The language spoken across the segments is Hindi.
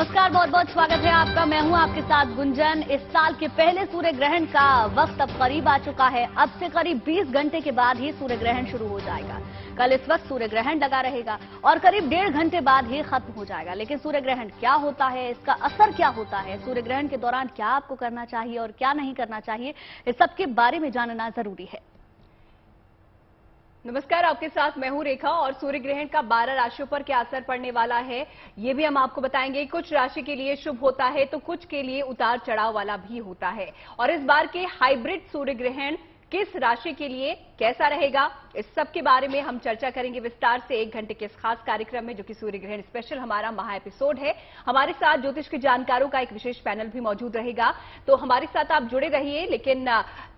नमस्कार, बहुत बहुत स्वागत है आपका। मैं हूं आपके साथ गुंजन। इस साल के पहले सूर्य ग्रहण का वक्त अब करीब आ चुका है। अब से करीब 20 घंटे के बाद ही सूर्य ग्रहण शुरू हो जाएगा। कल इस वक्त सूर्य ग्रहण लगा रहेगा और करीब 1.5 घंटे बाद ही खत्म हो जाएगा। लेकिन सूर्य ग्रहण क्या होता है, इसका असर क्या होता है, सूर्य ग्रहण के दौरान क्या आपको करना चाहिए और क्या नहीं करना चाहिए, इस सब के बारे में जानना जरूरी है। नमस्कार, आपके साथ मैं हूं रेखा और सूर्य ग्रहण का 12 राशियों पर क्या असर पड़ने वाला है ये भी हम आपको बताएंगे। कुछ राशि के लिए शुभ होता है तो कुछ के लिए उतार चढ़ाव वाला भी होता है। और इस बार के हाइब्रिड सूर्य ग्रहण किस राशि के लिए कैसा रहेगा, इस सब के बारे में हम चर्चा करेंगे विस्तार से 1 घंटे के इस खास कार्यक्रम में, जो कि सूर्य ग्रहण स्पेशल हमारा महा एपिसोड है। हमारे साथ ज्योतिष के जानकारों का एक विशेष पैनल भी मौजूद रहेगा, तो हमारे साथ आप जुड़े रहिए। लेकिन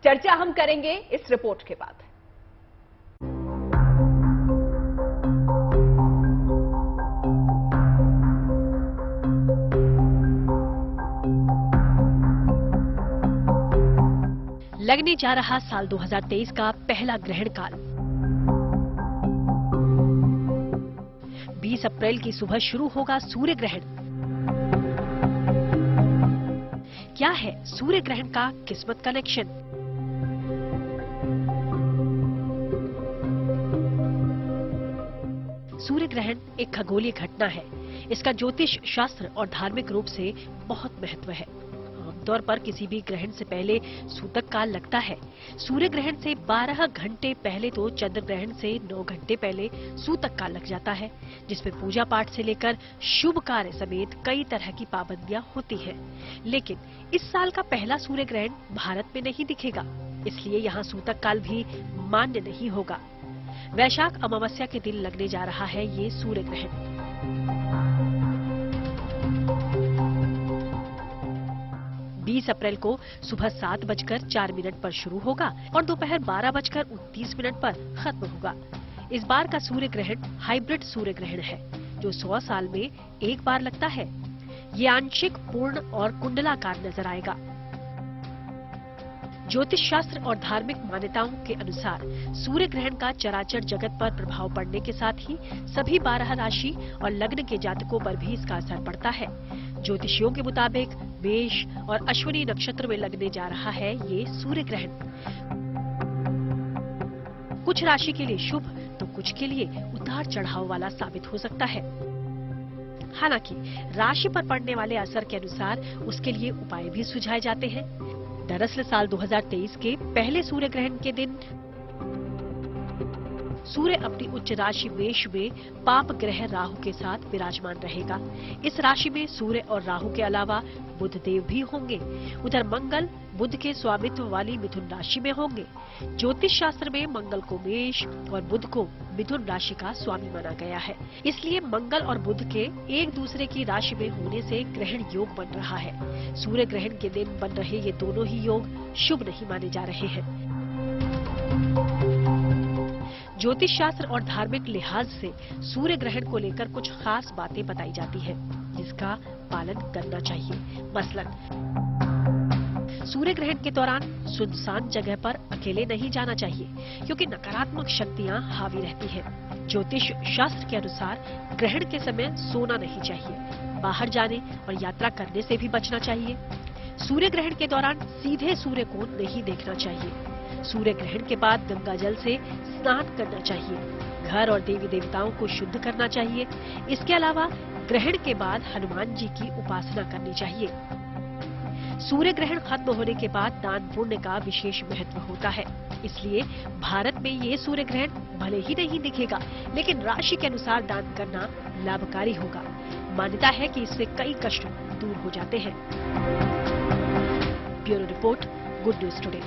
चर्चा हम करेंगे इस रिपोर्ट के बाद। लगने जा रहा साल 2023 का पहला ग्रहण काल 20 अप्रैल की सुबह शुरू होगा सूर्य ग्रहण। क्या है सूर्य ग्रहण का किस्मत कनेक्शन? सूर्य ग्रहण एक खगोलीय घटना है। इसका ज्योतिष शास्त्र और धार्मिक रूप से बहुत महत्व है। आमतौर पर किसी भी ग्रहण से पहले सूतक काल लगता है। सूर्य ग्रहण से 12 घंटे पहले तो चंद्र ग्रहण से 9 घंटे पहले सूतक काल लग जाता है, जिसमें पूजा पाठ से लेकर शुभ कार्य समेत कई तरह की पाबंदियां होती हैं। लेकिन इस साल का पहला सूर्य ग्रहण भारत में नहीं दिखेगा, इसलिए यहाँ सूतक काल भी मान्य नहीं होगा। वैशाख अमावस्या के दिन लगने जा रहा है ये सूर्य ग्रहण। 20 अप्रैल को सुबह 7:04 पर शुरू होगा और दोपहर 12:29 पर खत्म होगा। इस बार का सूर्य ग्रहण हाइब्रिड सूर्य ग्रहण है, जो 100 साल में एक बार लगता है। ये आंशिक, पूर्ण और कुंडलाकार नजर आएगा। ज्योतिष शास्त्र और धार्मिक मान्यताओं के अनुसार सूर्य ग्रहण का चराचर जगत पर प्रभाव पड़ने के साथ ही सभी 12 राशि और लग्न के जातकों पर भी इसका असर पड़ता है। ज्योतिषियों के मुताबिक मेष और अश्विनी नक्षत्र में लगने जा रहा है ये सूर्य ग्रहण। कुछ राशि के लिए शुभ तो कुछ के लिए उतार चढ़ाव वाला साबित हो सकता है। हालांकि राशि पर पड़ने वाले असर के अनुसार उसके लिए उपाय भी सुझाए जाते हैं। दरअसल साल 2023 के पहले सूर्य ग्रहण के दिन सूर्य अपनी उच्च राशि मेष में पाप ग्रह राहु के साथ विराजमान रहेगा। इस राशि में सूर्य और राहु के अलावा बुध देव भी होंगे। उधर मंगल बुध के स्वामित्व वाली मिथुन राशि में होंगे। ज्योतिष शास्त्र में मंगल को मेष और बुध को मिथुन राशि का स्वामी माना गया है, इसलिए मंगल और बुध के एक दूसरे की राशि में होने से ग्रहण योग बन रहा है। सूर्य ग्रहण के दिन बन रहे ये दोनों ही योग शुभ नहीं माने जा रहे हैं। ज्योतिष शास्त्र और धार्मिक लिहाज से सूर्य ग्रहण को लेकर कुछ खास बातें बताई जाती हैं, जिसका पालन करना चाहिए। मसलन सूर्य ग्रहण के दौरान सुनसान जगह पर अकेले नहीं जाना चाहिए, क्योंकि नकारात्मक शक्तियां हावी रहती हैं। ज्योतिष शास्त्र के अनुसार ग्रहण के समय सोना नहीं चाहिए। बाहर जाने और यात्रा करने से भी बचना चाहिए। सूर्य ग्रहण के दौरान सीधे सूर्य को नहीं देखना चाहिए। सूर्य ग्रहण के बाद गंगा जल से स्नान करना चाहिए। घर और देवी देवताओं को शुद्ध करना चाहिए। इसके अलावा ग्रहण के बाद हनुमान जी की उपासना करनी चाहिए। सूर्य ग्रहण खत्म होने के बाद दान पुण्य का विशेष महत्व होता है, इसलिए भारत में ये सूर्य ग्रहण भले ही नहीं दिखेगा, लेकिन राशि के अनुसार दान करना लाभकारी होगा। मान्यता है कि इससे कई कष्ट दूर हो जाते हैं। Bureau report, good news today.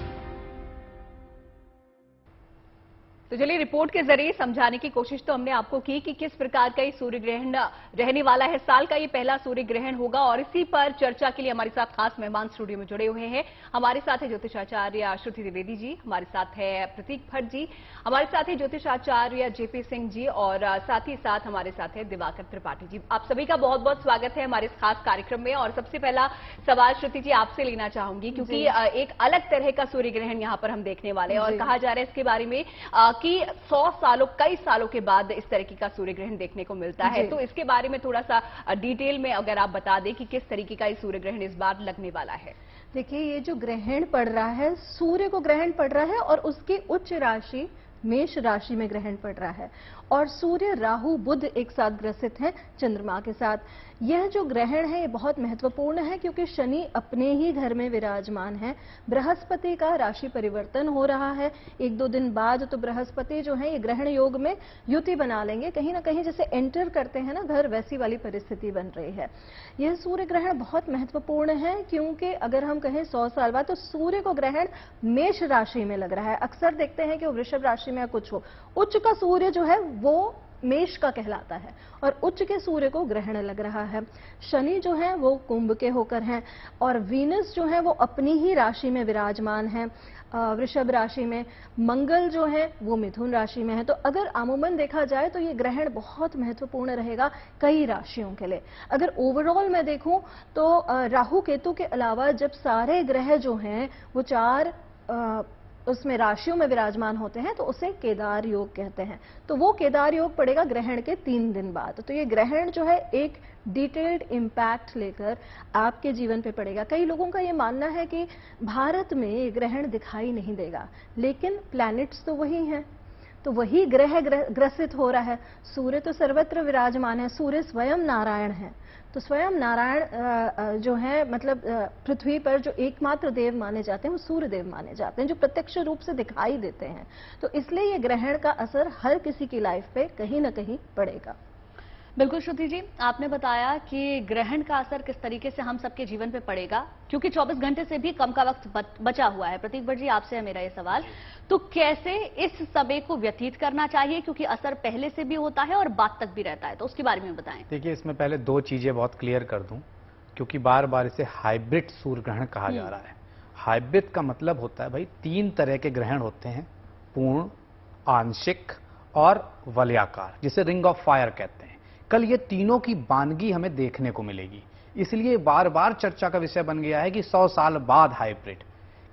तो चलिए, रिपोर्ट के जरिए समझाने की कोशिश तो हमने आपको की कि किस प्रकार का ये सूर्य ग्रहण रहने वाला है। साल का ये पहला सूर्य ग्रहण होगा और इसी पर चर्चा के लिए हमारे साथ खास मेहमान स्टूडियो में जुड़े हुए हैं। हमारे साथ है ज्योतिषाचार्य श्रुति द्विवेदी जी, हमारे साथ है प्रतीक भट्ट जी, हमारे साथ है ज्योतिषाचार्य जेपी सिंह जी और साथ ही साथ हमारे साथ है दिवाकर त्रिपाठी जी। आप सभी का बहुत बहुत स्वागत है हमारे इस खास कार्यक्रम में। और सबसे पहला सवाल श्रुति जी आपसे लेना चाहूंगी, क्योंकि एक अलग तरह का सूर्य ग्रहण यहाँ पर हम देखने वाले हैं और कहा जा रहा है इसके बारे में कि 100 सालों, कई सालों के बाद इस तरीके का सूर्य ग्रहण देखने को मिलता है। तो इसके बारे में थोड़ा सा डिटेल में अगर आप बता दें कि किस तरीके का ये सूर्य ग्रहण इस बार लगने वाला है। देखिए, ये जो ग्रहण पड़ रहा है, सूर्य को ग्रहण पड़ रहा है और उसकी उच्च राशि मेष राशि में ग्रहण पड़ रहा है और सूर्य, राहु, बुध एक साथ ग्रसित हैं चंद्रमा के साथ। यह जो ग्रहण है ये बहुत महत्वपूर्ण है क्योंकि शनि अपने ही घर में विराजमान है। बृहस्पति का राशि परिवर्तन हो रहा है 1-2 दिन बाद, तो बृहस्पति जो है ये ग्रहण योग में युति बना लेंगे। कहीं ना कहीं जैसे एंटर करते हैं ना घर, वैसी वाली परिस्थिति बन रही है। यह सूर्य ग्रहण बहुत महत्वपूर्ण है क्योंकि अगर हम कहें 100 साल बाद, तो सूर्य को ग्रहण मेष राशि में लग रहा है। अक्सर देखते हैं कि वो वृषभ राशि में या कुछ हो, उच्च का सूर्य जो है वो मेष का कहलाता है और उच्च के सूर्य को ग्रहण लग रहा है। शनि जो है वो कुंभ के होकर हैं और वीनस जो है वो अपनी ही राशि में विराजमान है वृषभ राशि में। मंगल जो है वो मिथुन राशि में है। तो अगर अमूमन देखा जाए तो ये ग्रहण बहुत महत्वपूर्ण रहेगा कई राशियों के लिए। अगर ओवरऑल मैं देखूं तो राहु केतु के अलावा जब सारे ग्रह जो हैं वो 4 उसमें राशियों में विराजमान होते हैं तो उसे केदार योग कहते हैं। तो वो केदार योग पड़ेगा ग्रहण के 3 दिन बाद। तो ये ग्रहण जो है एक डिटेल्ड इम्पैक्ट लेकर आपके जीवन पे पड़ेगा। कई लोगों का ये मानना है कि भारत में ये ग्रहण दिखाई नहीं देगा, लेकिन प्लैनेट्स तो वही हैं, तो वही ग्रह ग्रसित हो रहा है। सूर्य तो सर्वत्र विराजमान है, सूर्य स्वयं नारायण है। तो स्वयं नारायण जो है, मतलब पृथ्वी पर जो एकमात्र देव माने जाते हैं वो सूर्य देव माने जाते हैं, जो प्रत्यक्ष रूप से दिखाई देते हैं। तो इसलिए ये ग्रहण का असर हर किसी की लाइफ पे कहीं ना कहीं पड़ेगा। बिल्कुल श्रुति जी, आपने बताया कि ग्रहण का असर किस तरीके से हम सबके जीवन पे पड़ेगा, क्योंकि 24 घंटे से भी कम का वक्त बचा हुआ है। प्रतीक भट्ट जी, आपसे है मेरा ये सवाल, तो कैसे इस समय को व्यतीत करना चाहिए, क्योंकि असर पहले से भी होता है और बाद तक भी रहता है, तो उसके बारे में बताएं। देखिए, इसमें पहले 2 चीजें बहुत क्लियर कर दूं, क्योंकि बार बार इसे हाइब्रिड सूर्य ग्रहण कहा जा रहा है। हाइब्रिड का मतलब होता है भाई 3 तरह के ग्रहण होते हैं, पूर्ण, आंशिक और वलयाकार, जिसे रिंग ऑफ फायर कहते हैं। कल ये तीनों की बानगी हमें देखने को मिलेगी, इसलिए बार बार चर्चा का विषय बन गया है कि 100 साल बाद हाइब्रिड।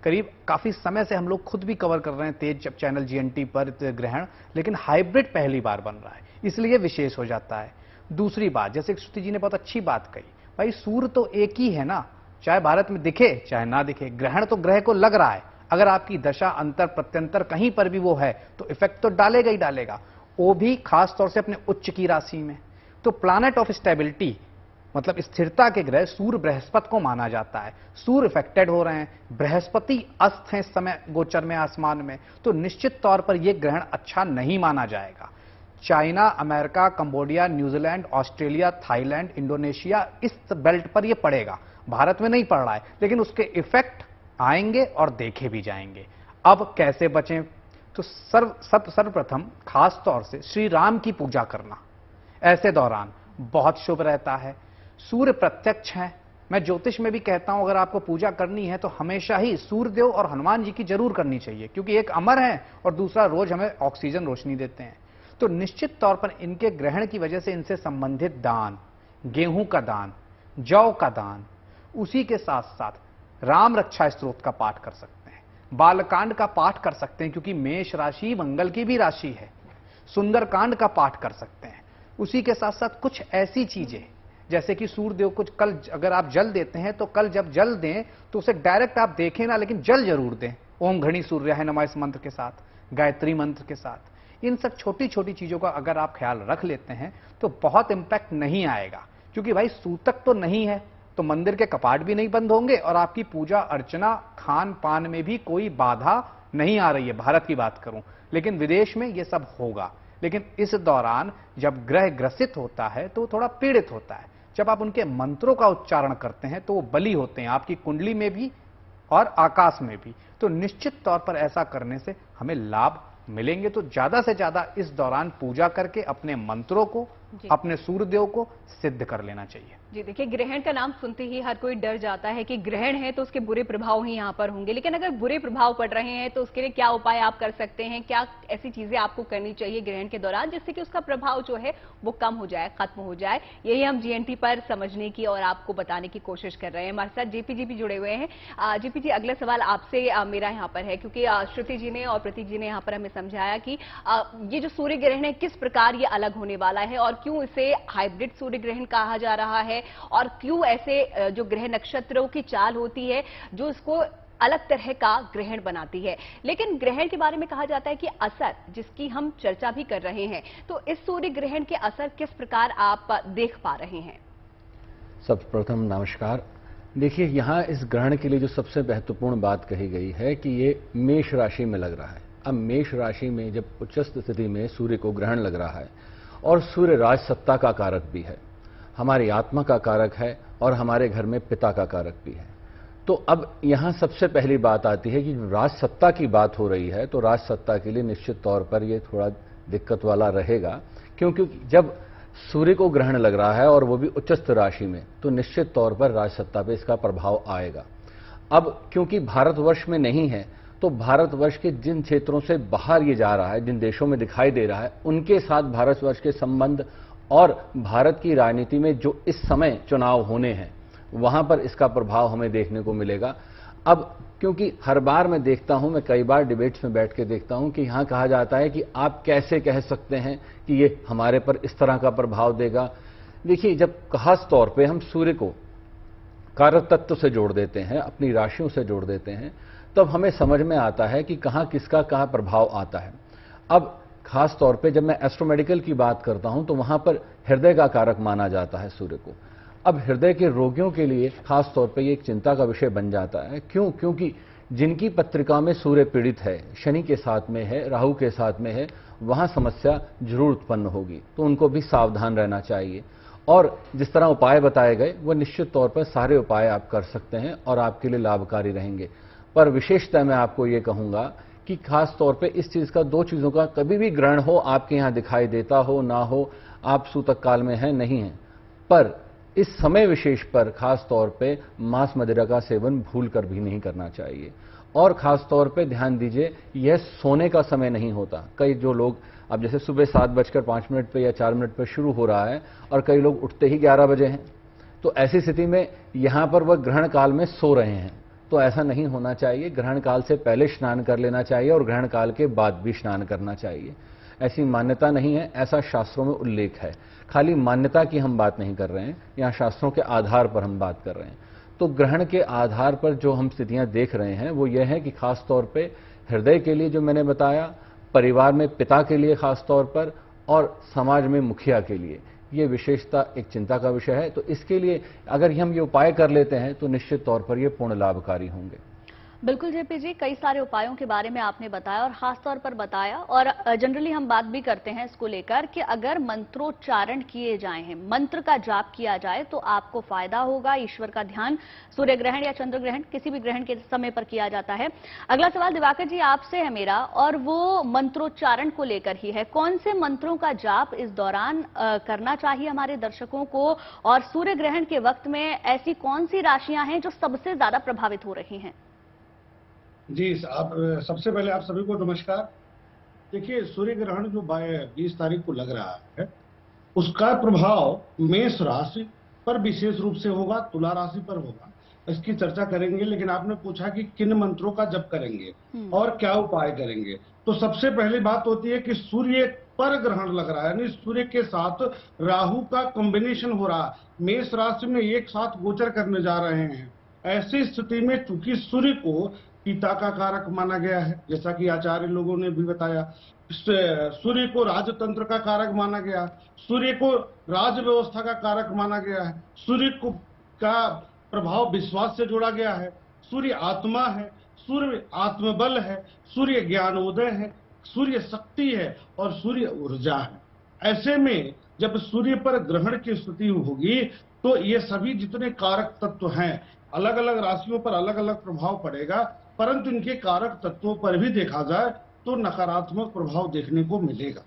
करीब काफी समय से हम लोग खुद भी कवर कर रहे हैं तेज चैनल GNT पर ग्रहण, लेकिन हाइब्रिड पहली बार बन रहा है, इसलिए विशेष हो जाता है। दूसरी बात, जैसे श्रुति जी ने बहुत अच्छी बात कही, भाई सूर्य तो एक ही है ना, चाहे भारत में दिखे चाहे ना दिखे, ग्रहण तो ग्रह को लग रहा है। अगर आपकी दशा अंतर प्रत्यंतर कहीं पर भी वो है तो इफेक्ट तो डालेगा ही डालेगा, वो भी खास तौर से अपने उच्च की राशि में। तो प्लैनेट ऑफ स्टेबिलिटी मतलब स्थिरता के ग्रह सूर्य बृहस्पति को माना जाता है। सूर्य इफेक्टेड हो रहे हैं, बृहस्पति अस्त हैं इस समय गोचर में आसमान में, तो निश्चित तौर पर यह ग्रहण अच्छा नहीं माना जाएगा। China, America, Cambodia, New Zealand, Australia, Thailand, Indonesia, इस बेल्ट पर यह पड़ेगा। भारत में नहीं पड़ रहा है, लेकिन उसके इफेक्ट आएंगे और देखे भी जाएंगे। अब कैसे बचें? तो सर्वप्रथम खास तौर से श्री राम की पूजा करना ऐसे दौरान बहुत शुभ रहता है। सूर्य प्रत्यक्ष है, मैं ज्योतिष में भी कहता हूं अगर आपको पूजा करनी है तो हमेशा ही सूर्यदेव और हनुमान जी की जरूर करनी चाहिए, क्योंकि एक अमर है और दूसरा रोज हमें ऑक्सीजन रोशनी देते हैं। तो निश्चित तौर पर इनके ग्रहण की वजह से इनसे संबंधित दान, गेहूं का दान, जौ का दान, उसी के साथ साथ राम रक्षा स्तोत्र का पाठ कर सकते हैं, बालकांड का पाठ कर सकते हैं, क्योंकि मेष राशि मंगल की भी राशि है, सुंदरकांड का पाठ कर सकते हैं। उसी के साथ साथ कुछ ऐसी चीजें जैसे कि सूर्यदेव को कल अगर आप जल देते हैं तो कल जब जल दें तो उसे डायरेक्ट आप देखें ना, लेकिन जल जरूर दें। ओम घड़ी सूर्याय नमः इस मंत्र के साथ, गायत्री मंत्र के साथ, इन सब छोटी छोटी चीजों का अगर आप ख्याल रख लेते हैं तो बहुत इंपैक्ट नहीं आएगा। क्योंकि भाई सूतक तो नहीं है तो मंदिर के कपाट भी नहीं बंद होंगे और आपकी पूजा अर्चना खान पान में भी कोई बाधा नहीं आ रही है। भारत की बात करूं, लेकिन विदेश में यह सब होगा। लेकिन इस दौरान जब ग्रह ग्रसित होता है तो थोड़ा पीड़ित होता है। जब आप उनके मंत्रों का उच्चारण करते हैं तो वो बली होते हैं आपकी कुंडली में भी और आकाश में भी। तो निश्चित तौर पर ऐसा करने से हमें लाभ मिलेंगे। तो ज्यादा से ज्यादा इस दौरान पूजा करके अपने मंत्रों को अपने सूर्यदेव को सिद्ध कर लेना चाहिए। जी देखिए, ग्रहण का नाम सुनते ही हर कोई डर जाता है कि ग्रहण है तो उसके बुरे प्रभाव ही यहाँ पर होंगे, लेकिन अगर बुरे प्रभाव पड़ रहे हैं तो उसके लिए क्या उपाय आप कर सकते हैं, क्या ऐसी चीजें आपको करनी चाहिए ग्रहण के दौरान जिससे कि उसका प्रभाव जो है वो कम हो जाए, खत्म हो जाए? यही हम जीएनटी पर समझने की और आपको बताने की कोशिश कर रहे हैं। हमारे साथ जेपी जी भी जुड़े हुए हैं। जेपी जी, अगला सवाल आपसे मेरा यहाँ पर है, क्योंकि श्रुति जी ने और प्रतीक जी ने यहाँ पर हमें समझाया कि ये जो सूर्य ग्रहण है किस प्रकार ये अलग होने वाला है और क्यों इसे हाइब्रिड सूर्य ग्रहण कहा जा रहा है, और क्यों ऐसे जो ग्रह नक्षत्रों की चाल होती है जो इसको अलग तरह का ग्रहण बनाती है। लेकिन ग्रहण के बारे में कहा जाता है कि असर जिसकी हम चर्चा भी कर रहे हैं, तो इस सूर्य ग्रहण के असर किस प्रकार आप देख पा रहे हैं? सर्वप्रथम नमस्कार। देखिए, यहाँ इस ग्रहण के लिए जो सबसे महत्वपूर्ण बात कही गई है कि ये मेष राशि में लग रहा है। अब मेष राशि में जब उच्चस्थ स्थिति में सूर्य को ग्रहण लग रहा है, और सूर्य राज सत्ता का कारक भी है, हमारी आत्मा का कारक है और हमारे घर में पिता का कारक भी है। तो अब यहाँ सबसे पहली बात आती है कि राज सत्ता की बात हो रही है, तो राज सत्ता के लिए निश्चित तौर पर ये थोड़ा दिक्कत वाला रहेगा, क्योंकि जब सूर्य को ग्रहण लग रहा है और वो भी उच्चस्थ राशि में, तो निश्चित तौर पर राज सत्ता पे इसका प्रभाव आएगा। अब क्योंकि भारतवर्ष में नहीं है, तो भारतवर्ष के जिन क्षेत्रों से बाहर ये जा रहा है, जिन देशों में दिखाई दे रहा है, उनके साथ भारतवर्ष के संबंध और भारत की राजनीति में जो इस समय चुनाव होने हैं, वहां पर इसका प्रभाव हमें देखने को मिलेगा। अब क्योंकि हर बार मैं देखता हूं, मैं कई बार डिबेट्स में बैठ के देखता हूं कि यहां कहा जाता है कि आप कैसे कह सकते हैं कि ये हमारे पर इस तरह का प्रभाव देगा। देखिए, जब खास तौर पे हम सूर्य को कारक तत्व से जोड़ देते हैं, अपनी राशियों से जोड़ देते हैं, तब हमें समझ में आता है कि कहां किसका कहां प्रभाव आता है। अब खास तौर पे जब मैं एस्ट्रोमेडिकल की बात करता हूं, तो वहां पर हृदय का कारक माना जाता है सूर्य को। अब हृदय के रोगियों के लिए खास तौर पे ये एक चिंता का विषय बन जाता है। क्यों? क्योंकि जिनकी पत्रिका में सूर्य पीड़ित है, शनि के साथ में है, राहु के साथ में है, वहां समस्या जरूर उत्पन्न होगी, तो उनको भी सावधान रहना चाहिए। और जिस तरह उपाय बताए गए, वो निश्चित तौर पर सारे उपाय आप कर सकते हैं और आपके लिए लाभकारी रहेंगे। पर विशेषतः मैं आपको ये कहूंगा कि खास तौर पे इस चीज का, दो चीजों का कभी भी ग्रहण हो, आपके यहां दिखाई देता हो ना हो, आप सूतक काल में हैं नहीं हैं, पर इस समय विशेष पर खास तौर पे मांस मदिरा का सेवन भूल कर भी नहीं करना चाहिए। और खास तौर पे ध्यान दीजिए, यह सोने का समय नहीं होता। कई जो लोग, अब जैसे सुबह 7:05 पे या 4 पे शुरू हो रहा है और कई लोग उठते ही 11 बजे हैं, तो ऐसी स्थिति में यहां पर वह ग्रहण काल में सो रहे हैं, तो ऐसा नहीं होना चाहिए। ग्रहण काल से पहले स्नान कर लेना चाहिए और ग्रहण काल के बाद भी स्नान करना चाहिए। ऐसी मान्यता नहीं है, ऐसा शास्त्रों में उल्लेख है। खाली मान्यता की हम बात नहीं कर रहे हैं, यहाँ शास्त्रों के आधार पर हम बात कर रहे हैं। तो ग्रहण के आधार पर जो हम स्थितियां देख रहे हैं वो ये है कि खास तौर पे हृदय के लिए जो मैंने बताया, परिवार में पिता के लिए खास तौर पर, और समाज में मुखिया के लिए, ये विशेषता एक चिंता का विषय है। तो इसके लिए अगर हम ये उपाय कर लेते हैं तो निश्चित तौर पर ये पूर्ण लाभकारी होंगे। बिल्कुल जेपी जी, कई सारे उपायों के बारे में आपने बताया और खास तौर पर बताया, और जनरली हम बात भी करते हैं इसको लेकर कि अगर मंत्रोच्चारण किए जाए हैं, मंत्र का जाप किया जाए तो आपको फायदा होगा। ईश्वर का ध्यान सूर्य ग्रहण या चंद्र ग्रहण, किसी भी ग्रहण के समय पर किया जाता है। अगला सवाल दिवाकर जी आपसे है मेरा, और वो मंत्रोच्चारण को लेकर ही है। कौन से मंत्रों का जाप इस दौरान करना चाहिए हमारे दर्शकों को, और सूर्य ग्रहण के वक्त में ऐसी कौन सी राशियां हैं जो सबसे ज्यादा प्रभावित हो रही हैं? जी, आप सबसे पहले आप सभी को नमस्कार। देखिए, सूर्य ग्रहण जो 20 तारीख को लग रहा है, उसका प्रभाव मेष राशि पर विशेष रूप से होगा, तुला राशि पर होगा। इसकी चर्चा करेंगे, लेकिन आपने पूछा कि किन मंत्रों का जप करेंगे और क्या उपाय करेंगे। तो सबसे पहली बात होती है कि सूर्य पर ग्रहण लग रहा है, यानी सूर्य के साथ राहु का कॉम्बिनेशन हो रहा है, मेष राशि में एक साथ गोचर करने जा रहे हैं। ऐसी स्थिति में चूंकि सूर्य को पिता का कारक माना गया है, जैसा कि आचार्य लोगों ने भी बताया, सूर्य को राजतंत्र का कारक माना गया, सूर्य को राज व्यवस्था का कारक माना गया है, सूर्य को का प्रभाव विश्वास से जोड़ा गया है, सूर्य आत्मा है, सूर्य आत्मबल है, सूर्य ज्ञानोदय है, सूर्य शक्ति है और सूर्य ऊर्जा है। ऐसे में जब सूर्य पर ग्रहण की स्थिति होगी तो ये सभी जितने कारक तत्व हैं, अलग अलग राशियों पर अलग अलग प्रभाव पड़ेगा, परंतु इनके कारक तत्वों पर भी देखा जाए तो नकारात्मक प्रभाव देखने को मिलेगा।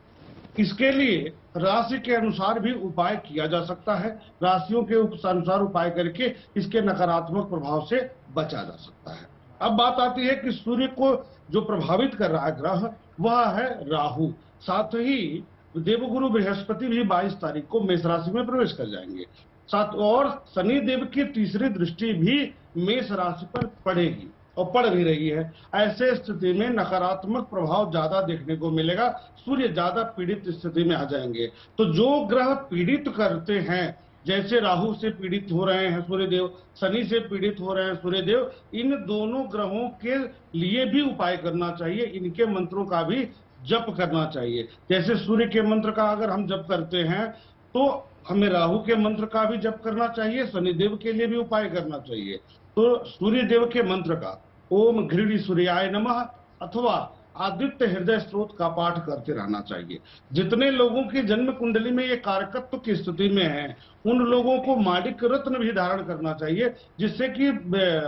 इसके लिए राशि के अनुसार भी उपाय किया जा सकता है। राशियों के अनुसार उपाय करके इसके नकारात्मक प्रभाव से बचा जा सकता है। अब बात आती है कि सूर्य को जो प्रभावित कर रहा है ग्रह वह है राहु। साथ ही देवगुरु बृहस्पति भी 22 तारीख को मेष राशि में प्रवेश कर जाएंगे। साथ और शनि देव की तीसरी दृष्टि भी मेष राशि पर पड़ेगी और पड़ भी रही है। ऐसे स्थिति में नकारात्मक प्रभाव ज्यादा देखने को मिलेगा। सूर्य ज्यादा पीड़ित स्थिति में आ जाएंगे। तो जो ग्रह पीड़ित करते हैं, जैसे राहु से पीड़ित हो रहे हैं सूर्यदेव, शनि से पीड़ित हो रहे हैं सूर्यदेव, इन दोनों ग्रहों के लिए भी उपाय करना चाहिए। इनके मंत्रों का भी जप करना चाहिए। जैसे सूर्य के मंत्र का अगर हम जप करते हैं तो हमें राहु के मंत्र का भी जप करना चाहिए, शनिदेव के लिए भी उपाय करना चाहिए। तो सूर्य देव के मंत्र का ओम घृणी सूर्याय नमः अथवा आदित्य हृदय स्त्रोत का पाठ करते रहना चाहिए। जितने लोगों की जन्म कुंडली में ये कारकत्व की स्थिति में है, उन लोगों को माणिक रत्न भी धारण करना चाहिए, जिससे कि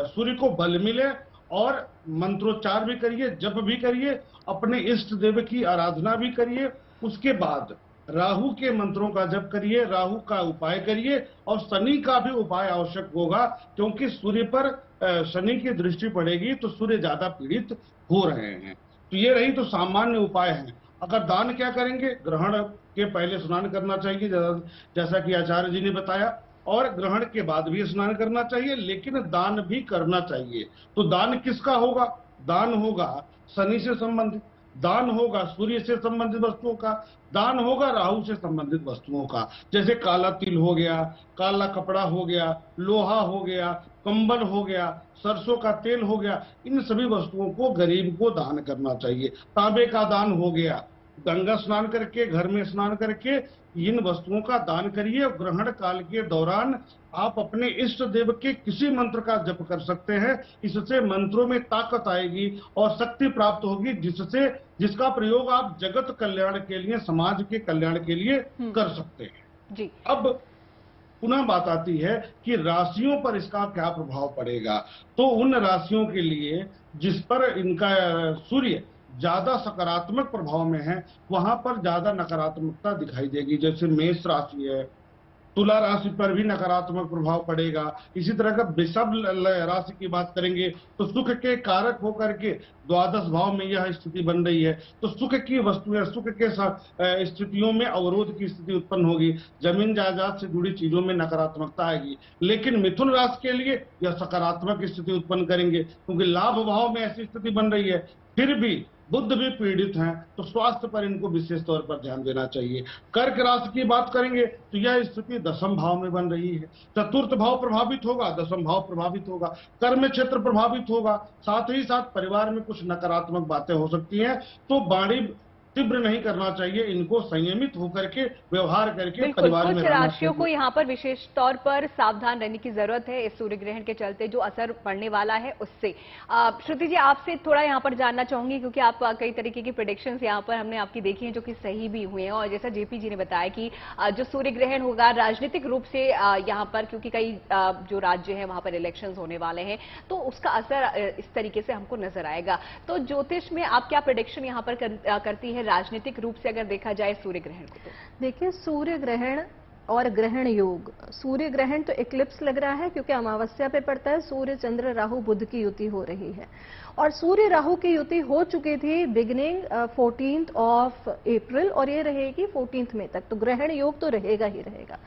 सूर्य को बल मिले। और मंत्रोच्चार भी करिए, जप भी करिए, अपने इष्ट देव की आराधना भी करिए। उसके बाद राहु के मंत्रों का जप करिए, राहु का उपाय करिए और शनि का भी उपाय आवश्यक होगा, क्योंकि सूर्य पर शनि की दृष्टि पड़ेगी तो सूर्य ज्यादा पीड़ित हो रहे हैं। तो ये रही तो सामान्य उपाय हैं। अगर दान क्या करेंगे, ग्रहण के पहले स्नान करना चाहिए जैसा कि आचार्य जी ने बताया, और ग्रहण के बाद भी स्नान करना चाहिए, लेकिन दान भी करना चाहिए। तो दान किसका होगा? दान होगा शनि से संबंधित, दान होगा सूर्य से संबंधित वस्तुओं का, दान होगा राहु से संबंधित वस्तुओं का। जैसे काला तिल हो गया, काला कपड़ा हो गया, लोहा हो गया, कंबल हो गया, सरसों का तेल हो गया। इन सभी वस्तुओं को गरीब को दान करना चाहिए। तांबे का दान हो गया, गंगा स्नान करके, घर में स्नान करके इन वस्तुओं का दान करिए। ग्रहण काल के दौरान आप अपने इष्ट देव के किसी मंत्र का जप कर सकते हैं। इससे मंत्रों में ताकत आएगी और शक्ति प्राप्त होगी, जिसका प्रयोग आप जगत कल्याण के लिए, समाज के कल्याण के लिए कर सकते हैं जी। अब पुनः बात आती है कि राशियों पर इसका क्या प्रभाव पड़ेगा। तो उन राशियों के लिए जिस पर इनका सूर्य ज्यादा सकारात्मक प्रभाव में है, वहां पर ज्यादा नकारात्मकता दिखाई देगी। जैसे मेष राशि है, तुला राशि पर भी नकारात्मक प्रभाव पड़ेगा। इसी तरह का वृषभ राशि की बात करेंगे तो सुख के कारक होकर के द्वादश भाव में यह स्थिति बन रही है, तो सुख की वस्तुएं, सुख के स्थितियों में अवरोध की स्थिति उत्पन्न होगी। जमीन जायदाद से जुड़ी चीजों में नकारात्मकता आएगी। लेकिन मिथुन राशि के लिए यह सकारात्मक स्थिति उत्पन्न करेंगे, क्योंकि लाभ भाव में ऐसी स्थिति बन रही है। फिर भी बुध भी पीड़ित हैं, तो स्वास्थ्य पर इनको विशेष तौर पर ध्यान देना चाहिए। कर्क राशि की बात करेंगे तो यह स्थिति दशम भाव में बन रही है। चतुर्थ भाव प्रभावित होगा, दशम भाव प्रभावित होगा, कर्म क्षेत्र प्रभावित होगा। साथ ही साथ परिवार में कुछ नकारात्मक बातें हो सकती हैं, तो वाणी तीव्र नहीं करना चाहिए। इनको संयमित होकर के व्यवहार करके परिवार में कुछ राशियों को यहाँ पर विशेष तौर पर सावधान रहने की जरूरत है इस सूर्य ग्रहण के चलते जो असर पड़ने वाला है उससे। श्रुति जी, आपसे थोड़ा यहाँ पर जानना चाहूंगी, क्योंकि आप कई तरीके की प्रेडिक्शंस यहाँ पर हमने आपकी देखी हैं जो कि सही भी हुए हैं। और जैसा जेपी जी ने बताया कि जो सूर्य ग्रहण होगा राजनीतिक रूप से यहाँ पर, क्योंकि कई जो राज्य हैं वहां पर इलेक्शन होने वाले हैं, तो उसका असर इस तरीके से हमको नजर आएगा। तो ज्योतिष में आप क्या प्रेडिक्शन यहाँ पर करती है राजनीतिक रूप से अगर देखा जाए सूर्य ग्रहण को? तो देखिए, सूर्य ग्रहण और ग्रहण योग, सूर्य ग्रहण तो इक्लिप्स लग रहा है क्योंकि अमावस्या पे पड़ता है। सूर्य चंद्र राहु बुध की युति हो रही है और सूर्य राहु की युति हो चुकी थी बिगिनिंग 14th ऑफ अप्रैल और ये रहेगी 14th मई तक। तो ग्रहण योग तो रहेगा ही रहेगा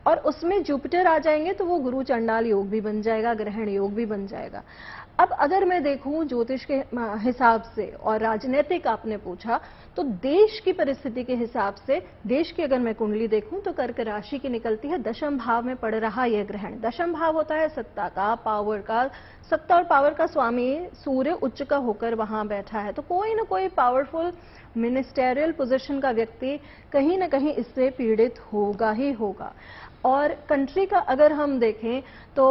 और उसमें जुपिटर आ जाएंगे तो वो गुरु चंडाल योग भी बन जाएगा, ग्रहण योग भी बन जाएगा। अब अगर मैं देखूं ज्योतिष के हिसाब से और राजनीतिक आपने पूछा, तो देश की परिस्थिति के हिसाब से देश की अगर मैं कुंडली देखूं तो कर्क राशि की निकलती है। दशम भाव में पड़ रहा यह ग्रहण, दशम भाव होता है सत्ता का, पावर का। सत्ता और पावर का स्वामी सूर्य उच्च का होकर वहां बैठा है, तो कोई ना कोई पावरफुल मिनिस्टेरियल पोजीशन का व्यक्ति कहीं ना कहीं इससे पीड़ित होगा ही होगा। और कंट्री का अगर हम देखें तो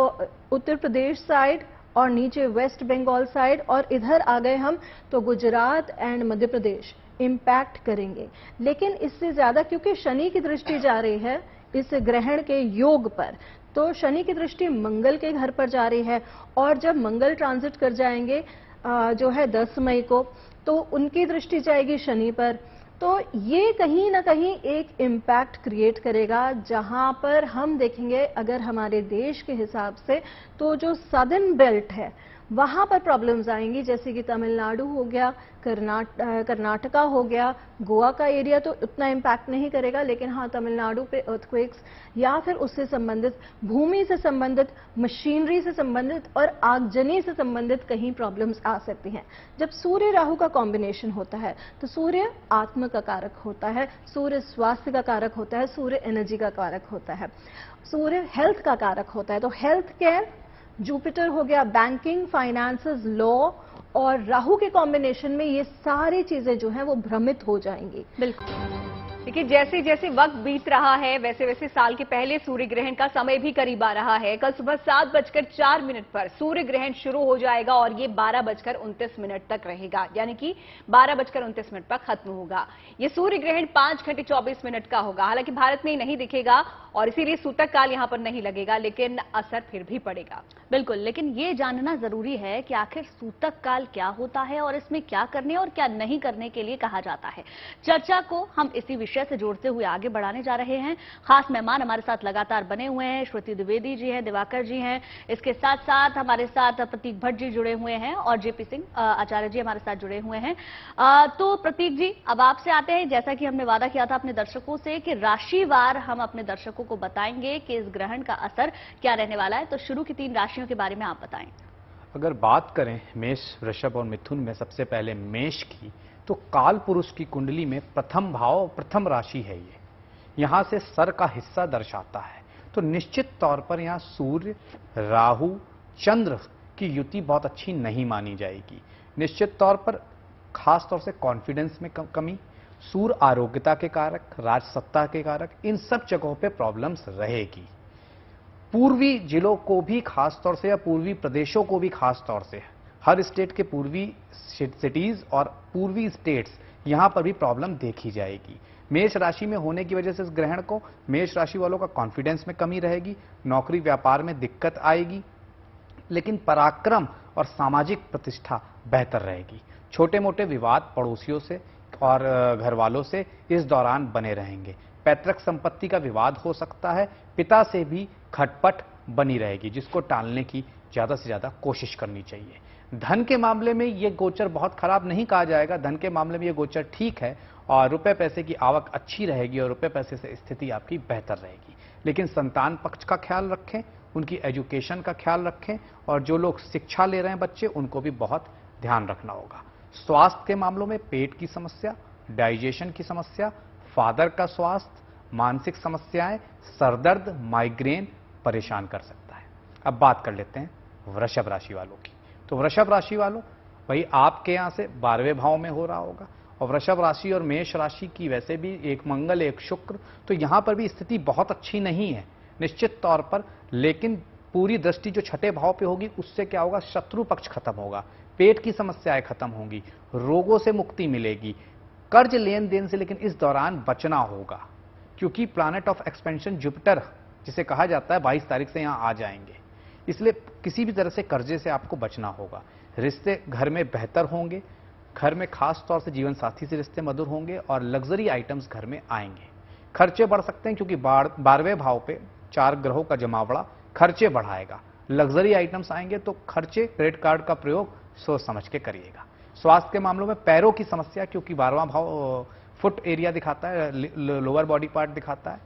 उत्तर प्रदेश साइड और नीचे वेस्ट बंगाल साइड और इधर आ गए हम तो गुजरात एंड मध्य प्रदेश इम्पैक्ट करेंगे। लेकिन इससे ज्यादा क्योंकि शनि की दृष्टि जा रही है इस ग्रहण के योग पर, तो शनि की दृष्टि मंगल के घर पर जा रही है और जब मंगल ट्रांजिट कर जाएंगे जो है 10 मई को, तो उनकी दृष्टि जाएगी शनि पर। तो ये कहीं ना कहीं एक इम्पैक्ट क्रिएट करेगा, जहां पर हम देखेंगे अगर हमारे देश के हिसाब से तो जो सदर्न बेल्ट है वहां पर प्रॉब्लम्स आएंगी, जैसे कि तमिलनाडु हो गया, कर्नाटका हो गया, गोवा का एरिया तो उतना इम्पैक्ट नहीं करेगा, लेकिन हाँ तमिलनाडु पे अर्थक्वेक्स या फिर उससे संबंधित भूमि से संबंधित, मशीनरी से संबंधित और आगजनी से संबंधित कहीं प्रॉब्लम्स आ सकती हैं। जब सूर्य राहु का कॉम्बिनेशन होता है तो सूर्य आत्म का कारक होता है, सूर्य स्वास्थ्य का कारक होता है, सूर्य एनर्जी का कारक होता है, सूर्य हेल्थ का कारक होता है। तो हेल्थ केयर, जुपिटर हो गया बैंकिंग, फाइनेंसेस, लॉ और राहु के कॉम्बिनेशन में ये सारी चीजें जो हैं वो भ्रमित हो जाएंगी। बिल्कुल। देखिए जैसे जैसे वक्त बीत रहा है वैसे वैसे साल के पहले सूर्य ग्रहण का समय भी करीब आ रहा है। कल सुबह 7:04 पर सूर्य ग्रहण शुरू हो जाएगा और ये 12:29 तक रहेगा, यानी कि 12:29 पर खत्म होगा। ये सूर्य ग्रहण 5 घंटे 24 मिनट का होगा। हालांकि भारत में नहीं दिखेगा और इसीलिए सूतक काल यहां पर नहीं लगेगा, लेकिन असर फिर भी पड़ेगा। बिल्कुल, लेकिन ये जानना जरूरी है कि आखिर सूतक काल क्या होता है और इसमें क्या करने और क्या नहीं करने के लिए कहा जाता है। चर्चा को हम इसी विषय से जोड़ते हुए आगे बढ़ाने जा रहे हैं। खास मेहमान हमारे साथ लगातार बने हुए हैं। श्रुति द्विवेदी जी हैं, दिवाकर जी हैं, इसके साथ साथ हमारे साथ प्रतीक भट्ट जी जुड़े हुए हैं और जेपी सिंह आचार्य जी हमारे साथ जुड़े हुए हैं। तो प्रतीक जी, अब आपसे आते हैं। जैसा कि हमने वादा किया था अपने दर्शकों से कि राशिवार हम अपने दर्शकों को बताएंगे कि इस ग्रहण का असर क्या रहने वाला है, तो शुरू की 3 राशियों के बारे में आप बताएं। अगर बात करें मेष, वृषभ और मिथुन में सबसे पहले मेष की, तो काल पुरुष की कुंडली में प्रथम भाव, प्रथम राशि है ये। यहां से सर का हिस्सा दर्शाता है। तो निश्चित तौर पर यहां सूर्य, राहु, चंद्र की युति बहुत अच्छी नहीं मानी जाएगी। निश्चित तौर पर खास तौर से कॉन्फिडेंस में कमी, सूर्य आरोग्यता के कारक, राजसत्ता के कारक, इन सब जगहों पे प्रॉब्लम्स रहेगी। पूर्वी जिलों को भी खास तौर से या पूर्वी प्रदेशों को भी खास तौर से, हर स्टेट के पूर्वी सिटीज और पूर्वी स्टेट्स, यहां पर भी प्रॉब्लम देखी जाएगी। मेष राशि में होने की वजह से इस ग्रहण को मेष राशि वालों का कॉन्फिडेंस में कमी रहेगी, नौकरी व्यापार में दिक्कत आएगी, लेकिन पराक्रम और सामाजिक प्रतिष्ठा बेहतर रहेगी। छोटे मोटे विवाद पड़ोसियों से और घर वालों से इस दौरान बने रहेंगे। पैतृक संपत्ति का विवाद हो सकता है, पिता से भी खटपट बनी रहेगी, जिसको टालने की ज्यादा से ज्यादा कोशिश करनी चाहिए। धन के मामले में ये गोचर बहुत खराब नहीं कहा जाएगा, धन के मामले में ये गोचर ठीक है और रुपए पैसे की आवक अच्छी रहेगी और रुपए पैसे से स्थिति आपकी बेहतर रहेगी। लेकिन संतान पक्ष का ख्याल रखें, उनकी एजुकेशन का ख्याल रखें और जो लोग शिक्षा ले रहे हैं बच्चे, उनको भी बहुत ध्यान रखना होगा। स्वास्थ्य के मामलों में पेट की समस्या, डाइजेशन की समस्या, फादर का स्वास्थ्य, मानसिक समस्याएं, सरदर्द, माइग्रेन परेशान कर सकता है। अब बात कर लेते हैं वृषभ राशि वालों की। तो वृषभ राशि वालों, भाई आपके यहां से 12वें भाव में हो रहा होगा और वृषभ राशि और मेष राशि की वैसे भी एक मंगल एक शुक्र, तो यहां पर भी स्थिति बहुत अच्छी नहीं है निश्चित तौर पर। लेकिन पूरी दृष्टि जो छठे भाव पे होगी उससे क्या होगा, शत्रु पक्ष खत्म होगा, पेट की समस्याएं खत्म होंगी, रोगों से मुक्ति मिलेगी, कर्ज लेन देन से लेकिन इस दौरान बचना होगा, क्योंकि प्लैनेट ऑफ एक्सपेंशन जुपिटर जिसे कहा जाता है 22 तारीख से यहां आ जाएंगे। इसलिए किसी भी तरह से कर्जे से आपको बचना होगा। रिश्ते घर में बेहतर होंगे, घर में खास तौर से जीवन साथी से रिश्ते मधुर होंगे और लग्जरी आइटम्स घर में आएंगे। खर्चे बढ़ सकते हैं क्योंकि 12वें भाव पे 4 ग्रहों का जमावड़ा खर्चे बढ़ाएगा। लग्जरी आइटम्स आएंगे तो खर्चे, क्रेडिट कार्ड का प्रयोग सोच समझ के करिएगा। स्वास्थ्य के मामलों में पैरों की समस्या, क्योंकि 12वां भाव फुट एरिया दिखाता है, लोअर बॉडी पार्ट दिखाता है,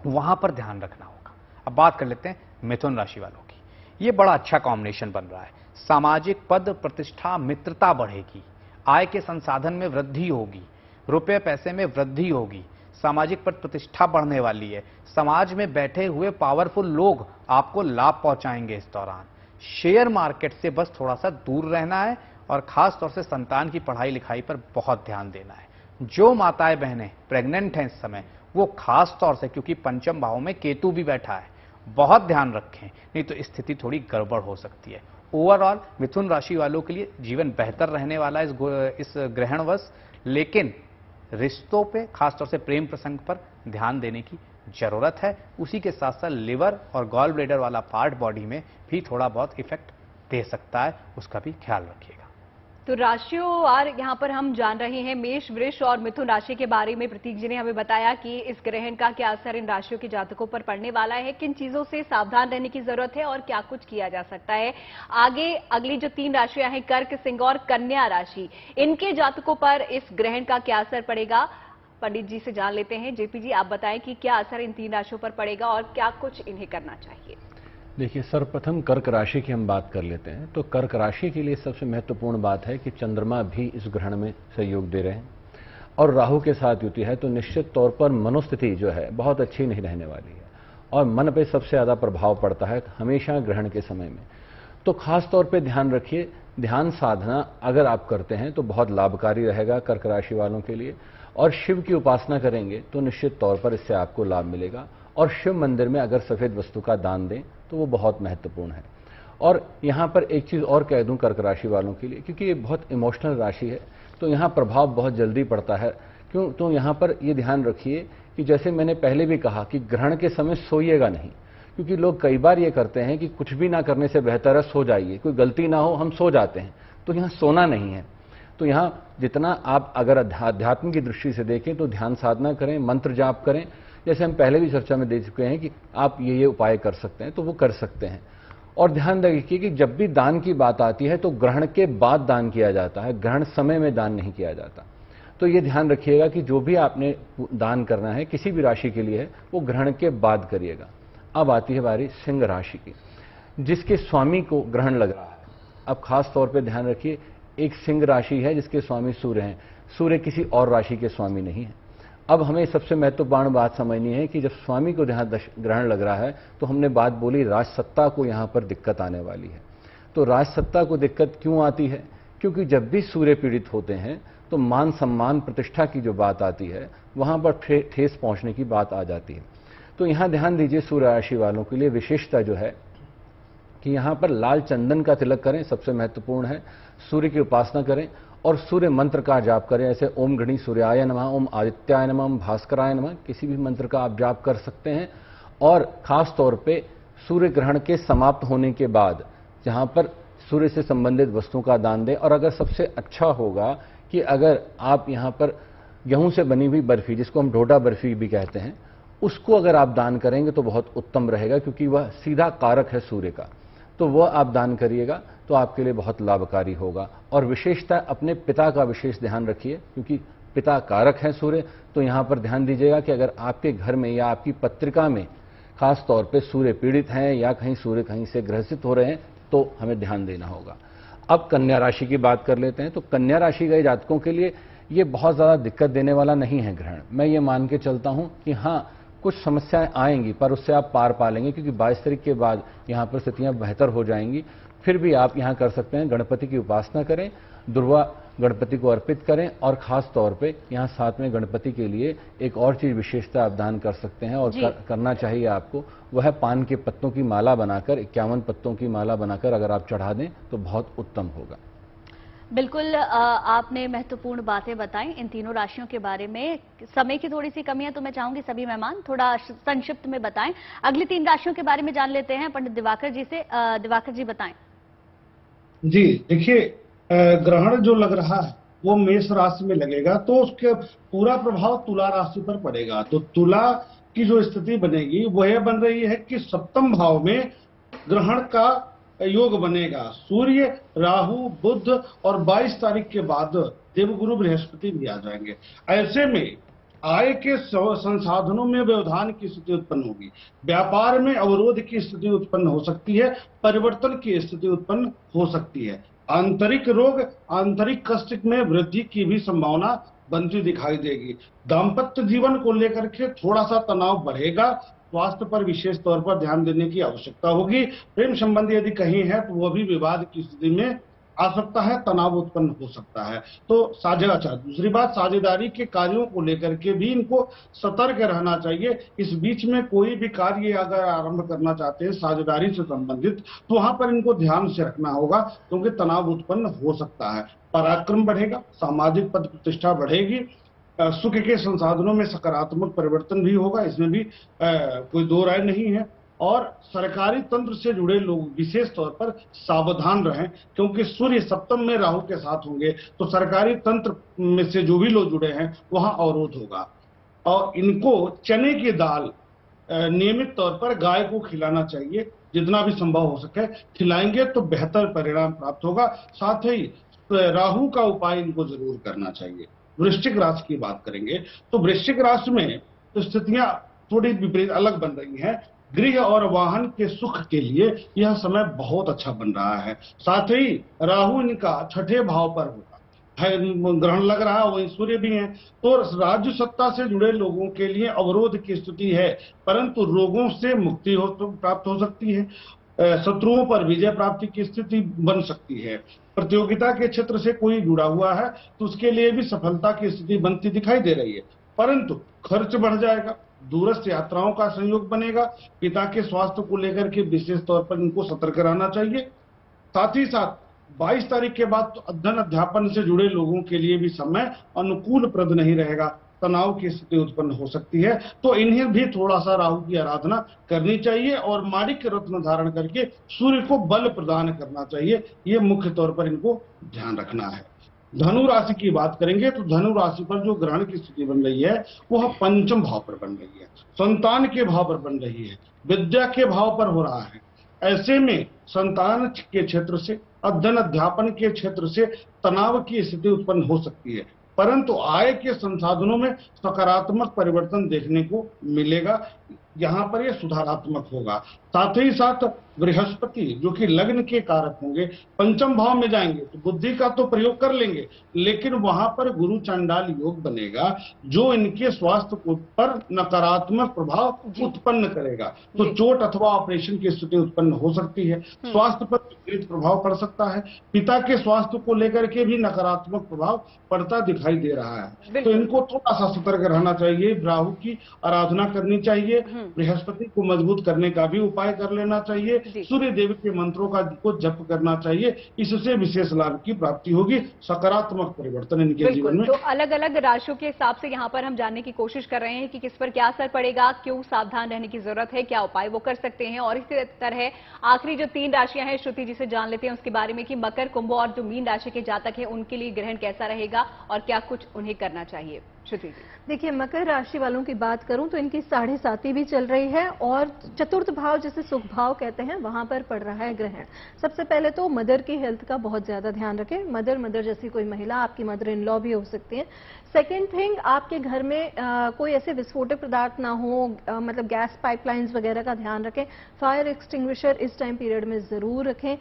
वहां पर ध्यान रखना होगा। अब बात कर लेते हैं मिथुन राशि वालों की। ये बड़ा अच्छा कॉम्बिनेशन बन रहा है। सामाजिक पद प्रतिष्ठा मित्रता बढ़ेगी, आय के संसाधन में वृद्धि होगी, रुपए पैसे में वृद्धि होगी, सामाजिक पद प्रतिष्ठा बढ़ने वाली है। समाज में बैठे हुए पावरफुल लोग आपको लाभ पहुंचाएंगे इस दौरान। शेयर मार्केट से बस थोड़ा सा दूर रहना है और खास तौर से संतान की पढ़ाई लिखाई पर बहुत ध्यान देना है। जो माताएं बहनें प्रेग्नेंट हैं इस समय, वो खास तौर से, क्योंकि पंचम भाव में केतु भी बैठा है, बहुत ध्यान रखें, नहीं तो स्थिति थोड़ी गड़बड़ हो सकती है। ओवरऑल मिथुन राशि वालों के लिए जीवन बेहतर रहने वाला है इस ग्रहणवश, लेकिन रिश्तों पे खासतौर से प्रेम प्रसंग पर ध्यान देने की जरूरत है। उसी के साथ साथ लिवर और गॉल ब्लैडर वाला पार्ट बॉडी में भी थोड़ा बहुत इफेक्ट दे सकता है, उसका भी ख्याल रखिएगा। तो राशियों यहाँ पर हम जान रहे हैं मेष, वृष और मिथुन राशि के बारे में। प्रतीक जी ने हमें बताया कि इस ग्रहण का क्या असर इन राशियों के जातकों पर पड़ने वाला है, किन चीजों से सावधान रहने की जरूरत है और क्या कुछ किया जा सकता है। आगे अगली जो 3 राशियां हैं, कर्क, सिंह और कन्या राशि, इनके जातकों पर इस ग्रहण का क्या असर पड़ेगा, पंडित जी से जान लेते हैं। जेपी जी, आप बताएं कि क्या असर इन 3 राशियों पर पड़ेगा और क्या कुछ इन्हें करना चाहिए। देखिए, सर्वप्रथम कर्क राशि की हम बात कर लेते हैं। तो कर्क राशि के लिए सबसे महत्वपूर्ण बात है कि चंद्रमा भी इस ग्रहण में सहयोग दे रहे हैं और राहु के साथ युति है, तो निश्चित तौर पर मनोस्थिति जो है बहुत अच्छी नहीं रहने वाली है और मन पे सबसे ज्यादा प्रभाव पड़ता है हमेशा ग्रहण के समय में। तो खास तौर पे ध्यान रखिए, ध्यान साधना अगर आप करते हैं तो बहुत लाभकारी रहेगा कर्क राशि वालों के लिए, और शिव की उपासना करेंगे तो निश्चित तौर पर इससे आपको लाभ मिलेगा। और शिव मंदिर में अगर सफेद वस्तु का दान दें तो वो बहुत महत्वपूर्ण है। और यहाँ पर एक चीज और कह दूं कर्क राशि वालों के लिए, क्योंकि ये बहुत इमोशनल राशि है तो यहाँ प्रभाव बहुत जल्दी पड़ता है। क्यों? तो यहाँ पर ये ध्यान रखिए कि जैसे मैंने पहले भी कहा कि ग्रहण के समय सोइएगा नहीं, क्योंकि लोग कई बार ये करते हैं कि कुछ भी ना करने से बेहतर है सो जाइए, कोई गलती ना हो हम सो जाते हैं। तो यहाँ सोना नहीं है। तो यहाँ जितना आप अगर अध्यात्म की दृष्टि से देखें तो ध्यान साधना करें, मंत्र जाप करें, जैसे हम पहले भी चर्चा में दे चुके हैं कि आप ये उपाय कर सकते हैं तो वो कर सकते हैं। और ध्यान रखिए कि जब भी दान की बात आती है तो ग्रहण के बाद दान किया जाता है, ग्रहण समय में दान नहीं किया जाता। तो ये ध्यान रखिएगा कि जो भी आपने दान करना है किसी भी राशि के लिए है वो ग्रहण के बाद करिएगा। अब आती है बारी सिंह राशि की, जिसके स्वामी को ग्रहण लग रहा है। अब खास तौर पर ध्यान रखिए, एक सिंह राशि है जिसके स्वामी सूर्य हैं, सूर्य किसी और राशि के स्वामी नहीं है। अब हमें सबसे महत्वपूर्ण बात समझनी है कि जब स्वामी को जहां ग्रहण लग रहा है तो हमने बात बोली राजसत्ता को यहां पर दिक्कत आने वाली है। तो राजसत्ता को दिक्कत क्यों आती है? क्योंकि जब भी सूर्य पीड़ित होते हैं तो मान सम्मान प्रतिष्ठा की जो बात आती है वहां पर ठेस पहुंचने की बात आ जाती है। तो यहां ध्यान दीजिए, सूर्य राशि वालों के लिए विशेषता जो है कि यहां पर लाल चंदन का तिलक करें, सबसे महत्वपूर्ण है। सूर्य की उपासना करें और सूर्य मंत्र का जाप करें, ऐसे ओम गणी सूर्याय नमः, ओम आदित्याय नमः, ओम भास्कराय नमः, किसी भी मंत्र का आप जाप कर सकते हैं। और खास तौर पे सूर्य ग्रहण के समाप्त होने के बाद जहां पर सूर्य से संबंधित वस्तुओं का दान दें। और अगर सबसे अच्छा होगा कि अगर आप यहां पर गेहूं से बनी हुई बर्फी, जिसको हम ढोडा बर्फी भी कहते हैं, उसको अगर आप दान करेंगे तो बहुत उत्तम रहेगा, क्योंकि वह सीधा कारक है सूर्य का। तो वह आप दान करिएगा तो आपके लिए बहुत लाभकारी होगा। और विशेषता अपने पिता का विशेष ध्यान रखिए, क्योंकि पिता कारक है सूर्य। तो यहां पर ध्यान दीजिएगा कि अगर आपके घर में या आपकी पत्रिका में खास तौर पे सूर्य पीड़ित हैं या कहीं सूर्य कहीं से ग्रसित हो रहे हैं तो हमें ध्यान देना होगा। अब कन्या राशि की बात कर लेते हैं। तो कन्या राशि के जातकों के लिए ये बहुत ज्यादा दिक्कत देने वाला नहीं है ग्रहण। मैं ये मान के चलता हूं कि हाँ, कुछ समस्याएं आएंगी पर उससे आप पार पा लेंगे, क्योंकि 22 तारीख के बाद यहां पर स्थितियां बेहतर हो जाएंगी। फिर भी आप यहां कर सकते हैं, गणपति की उपासना करें, दुर्वा गणपति को अर्पित करें। और खास तौर पे यहां साथ में गणपति के लिए एक और चीज विशेषता आप दान कर सकते हैं और करना चाहिए आपको, वह है पान के पत्तों की माला बनाकर, 51 पत्तों की माला बनाकर अगर आप चढ़ा दें तो बहुत उत्तम होगा। बिल्कुल, आपने महत्वपूर्ण बातें बताई इन तीनों राशियों के बारे में। समय की थोड़ी सी कमी है तो मैं चाहूंगी सभी मेहमान थोड़ा संक्षिप्त में बताएं। अगली 3 राशियों के बारे में जान लेते हैं पंडित दिवाकर जी से। दिवाकर जी बताएं। जी देखिए, ग्रहण जो लग रहा है वो मेष राशि में लगेगा तो उसके पूरा प्रभाव तुला राशि पर पड़ेगा। तो तुला की जो स्थिति बनेगी वह बन रही है कि 7वें भाव में ग्रहण का योग बनेगा। सूर्य, राहु, बुध और 22 तारीख के बाद देवगुरु बृहस्पति भी आ जाएंगे। ऐसे में आय के संसाधनों में व्यवधान की स्थिति उत्पन्न होगी, व्यापार में अवरोध की स्थिति उत्पन्न हो सकती है, परिवर्तन की स्थिति उत्पन्न हो सकती है। आंतरिक रोग, आंतरिक कष्ट में वृद्धि की भी संभावना बनती दिखाई देगी। दाम्पत्य जीवन को लेकर के थोड़ा सा तनाव बढ़ेगा, स्वास्थ्य पर विशेष तौर पर ध्यान देने की आवश्यकता होगी। प्रेम संबंधी यदि कहीं है तो वह भी विवाद की स्थिति में आ सकता है, तनाव उत्पन्न हो सकता है। तो साझेदारी, दूसरी बात, साझेदारी के कार्यों को लेकर के भी इनको सतर्क रहना चाहिए। इस बीच में कोई भी कार्य अगर आरंभ करना चाहते हैं साझेदारी से संबंधित तो वहां पर इनको ध्यान से रखना होगा, क्योंकि तनाव उत्पन्न हो सकता है। पराक्रम बढ़ेगा, सामाजिक पद प्रतिष्ठा बढ़ेगी, सुख के संसाधनों में सकारात्मक परिवर्तन भी होगा, इसमें भी कोई दो राय नहीं है। और सरकारी तंत्र से जुड़े लोग विशेष तौर पर सावधान रहें, क्योंकि सूर्य सप्तम में राहु के साथ होंगे तो सरकारी तंत्र में से जो भी लोग जुड़े हैं वहां अवरोध होगा। और इनको चने की दाल नियमित तौर पर गाय को खिलाना चाहिए, जितना भी संभव हो सके खिलाएंगे तो बेहतर परिणाम प्राप्त होगा। साथ ही राहु का उपाय इनको जरूर करना चाहिए। वृश्चिक राशि की बात करेंगे तो वृश्चिक राशि में तो स्थितियां थोड़ी विपरीत अलग बन रही हैं। गृह और वाहन के सुख के लिए यह समय बहुत अच्छा बन रहा है। साथ ही राहु इनका छठे भाव पर होगा, ग्रहण लग रहा है, वही सूर्य भी है, तो राज्य सत्ता से जुड़े लोगों के लिए अवरोध की स्थिति है, परंतु रोगों से मुक्ति प्राप्त हो सकती है। शत्रुओं पर विजय प्राप्ति की स्थिति बन सकती है। प्रतियोगिता के क्षेत्र से कोई जुड़ा हुआ है तो उसके लिए भी सफलता की स्थिति बनती दिखाई दे रही है, परंतु खर्च बढ़ जाएगा, दूरस्थ यात्राओं का संयोग बनेगा। पिता के स्वास्थ्य को लेकर के विशेष तौर पर इनको सतर्क रहना चाहिए। साथ ही साथ 22 तारीख के बाद तो अध्ययन अध्यापन से जुड़े लोगों के लिए भी समय अनुकूलप्रद नहीं रहेगा, तनाव की स्थिति उत्पन्न हो सकती है। तो इन्हें भी थोड़ा सा राहु की आराधना करनी चाहिए और माणिक्य रत्न धारण करके सूर्य को बल प्रदान करना चाहिए। ये मुख्य तौर पर इनको ध्यान रखना है। धनु राशि की बात करेंगे तो धनु राशि पर जो ग्रहण की स्थिति बन रही है वह पंचम भाव पर बन रही है, संतान के भाव पर बन रही है, विद्या के भाव पर हो रहा है। ऐसे में संतान के क्षेत्र से, अध्ययन अध्यापन के क्षेत्र से तनाव की स्थिति उत्पन्न हो सकती है, परंतु आय के संसाधनों में सकारात्मक परिवर्तन देखने को मिलेगा। यहाँ पर यह सुधारात्मक होगा। साथ ही साथ बृहस्पति जो कि लग्न के कारक होंगे पंचम भाव में जाएंगे तो बुद्धि का तो प्रयोग कर लेंगे, लेकिन वहां पर गुरु चंडाल योग बनेगा जो इनके स्वास्थ्य पर नकारात्मक प्रभाव उत्पन्न करेगा। तो चोट अथवा ऑपरेशन की स्थिति उत्पन्न हो सकती है, स्वास्थ्य पर विपरीत प्रभाव पड़ सकता है। पिता के स्वास्थ्य को लेकर के भी नकारात्मक प्रभाव पड़ता दिखाई दे रहा है। तो इनको थोड़ा सा सतर्क रहना चाहिए, राहु की आराधना करनी चाहिए, बृहस्पति को मजबूत करने का भी उपाय कर लेना चाहिए, सूर्य देव के मंत्रों का को जप करना चाहिए। इससे विशेष लाभ की प्राप्ति होगी, सकारात्मक परिवर्तन इनके जीवन में। तो अलग अलग राशियों के हिसाब से यहाँ पर हम जानने की कोशिश कर रहे हैं कि किस पर क्या असर पड़ेगा, क्यों सावधान रहने की जरूरत है, क्या उपाय वो कर सकते हैं। और इसी तरह आखिरी जो 3 राशियां हैं श्रुति जी से जान लेते हैं उसके बारे में कि मकर, कुंभ और जो मीन राशि के जातक हैं उनके लिए ग्रहण कैसा रहेगा और क्या कुछ उन्हें करना चाहिए। श्रुति जी देखिए, मकर राशि वालों की बात करूं तो इनकी 7.5 भी चल रही है और चतुर्थ भाव जिसे सुख भाव कहते हैं वहां पर पड़ रहा है ग्रहण। सबसे पहले तो मदर की हेल्थ का बहुत ज्यादा ध्यान रखें। मदर जैसी कोई महिला, आपकी मदर इन लॉ भी हो सकती है। सेकेंड थिंग, आपके घर में कोई ऐसे विस्फोटक पदार्थ ना हो, मतलब गैस पाइपलाइंस वगैरह का ध्यान रखें। फायर एक्सटिंग्विशर इस टाइम पीरियड में जरूर रखें।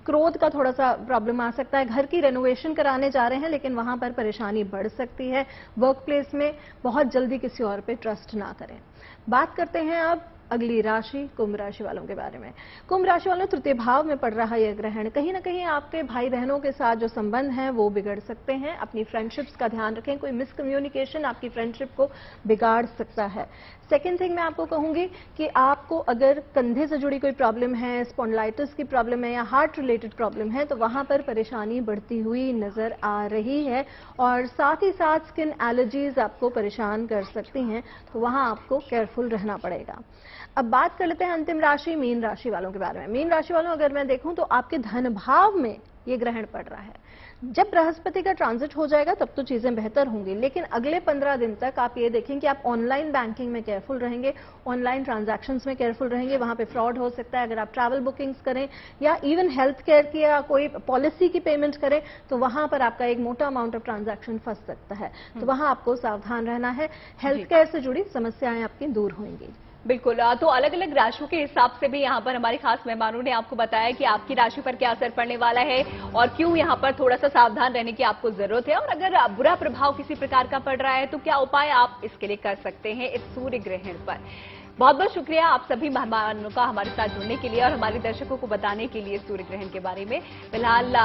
क्रोध का थोड़ा सा प्रॉब्लम आ सकता है। घर की रेनोवेशन कराने जा रहे हैं लेकिन वहां पर परेशानी बढ़ सकती है। वर्क प्लेस में बहुत जल्दी किसी और पे ट्रस्ट ना करें। बात करते हैं अब अगली राशि कुंभ राशि वालों के बारे में। कुंभ राशि वालों, तृतीय भाव में पड़ रहा यह ग्रहण कहीं ना कहीं आपके भाई बहनों के साथ जो संबंध हैं वो बिगड़ सकते हैं। अपनी फ्रेंडशिप्स का ध्यान रखें, कोई मिसकम्युनिकेशन आपकी फ्रेंडशिप को बिगाड़ सकता है। सेकेंड थिंग मैं आपको कहूंगी कि आपको अगर कंधे से जुड़ी कोई प्रॉब्लम है, स्पॉन्डिलाइटिस की प्रॉब्लम है या हार्ट रिलेटेड प्रॉब्लम है तो वहां पर परेशानी बढ़ती हुई नजर आ रही है। और साथ ही साथ स्किन एलर्जीज आपको परेशान कर सकती हैं, तो वहां आपको केयरफुल रहना पड़ेगा। अब बात कर लेते हैं अंतिम राशि मीन राशि वालों के बारे में। मीन राशि वालों अगर मैं देखूं तो आपके धन भाव में ये ग्रहण पड़ रहा है। जब बृहस्पति का ट्रांजिट हो जाएगा तब तो चीजें बेहतर होंगी, लेकिन अगले 15 दिन तक आप ये देखें कि आप ऑनलाइन बैंकिंग में केयरफुल रहेंगे, ऑनलाइन ट्रांजैक्शंस में केयरफुल रहेंगे। वहां पे फ्रॉड हो सकता है। अगर आप ट्रैवल बुकिंग्स करें या इवन हेल्थ केयर की या कोई पॉलिसी की पेमेंट करें तो वहां पर आपका एक मोटा अमाउंट ऑफ ट्रांजैक्शन फंस सकता है, तो वहां आपको सावधान रहना है। हेल्थ केयर से जुड़ी समस्याएं आपकी दूर होंगी। बिल्कुल। तो अलग अलग राशियों के हिसाब से भी यहाँ पर हमारे खास मेहमानों ने आपको बताया कि आपकी राशि पर क्या असर पड़ने वाला है और क्यों यहाँ पर थोड़ा सा सावधान रहने की आपको जरूरत है, और अगर बुरा प्रभाव किसी प्रकार का पड़ रहा है तो क्या उपाय आप इसके लिए कर सकते हैं इस सूर्य ग्रहण पर। बहुत बहुत शुक्रिया आप सभी मेहमानों का हमारे साथ जुड़ने के लिए और हमारे दर्शकों को बताने के लिए सूर्य ग्रहण के बारे में। फिलहाल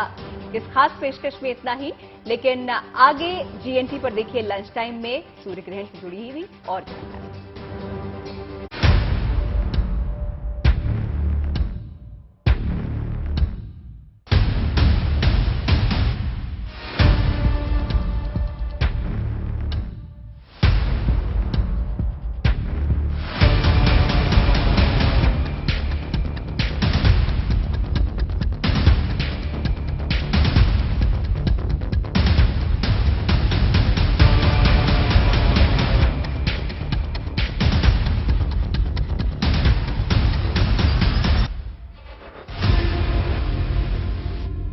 इस खास पेशकश में इतना ही, लेकिन आगे GNT पर देखिए लंच टाइम में सूर्य ग्रहण से जुड़ी हुई और जानकारी।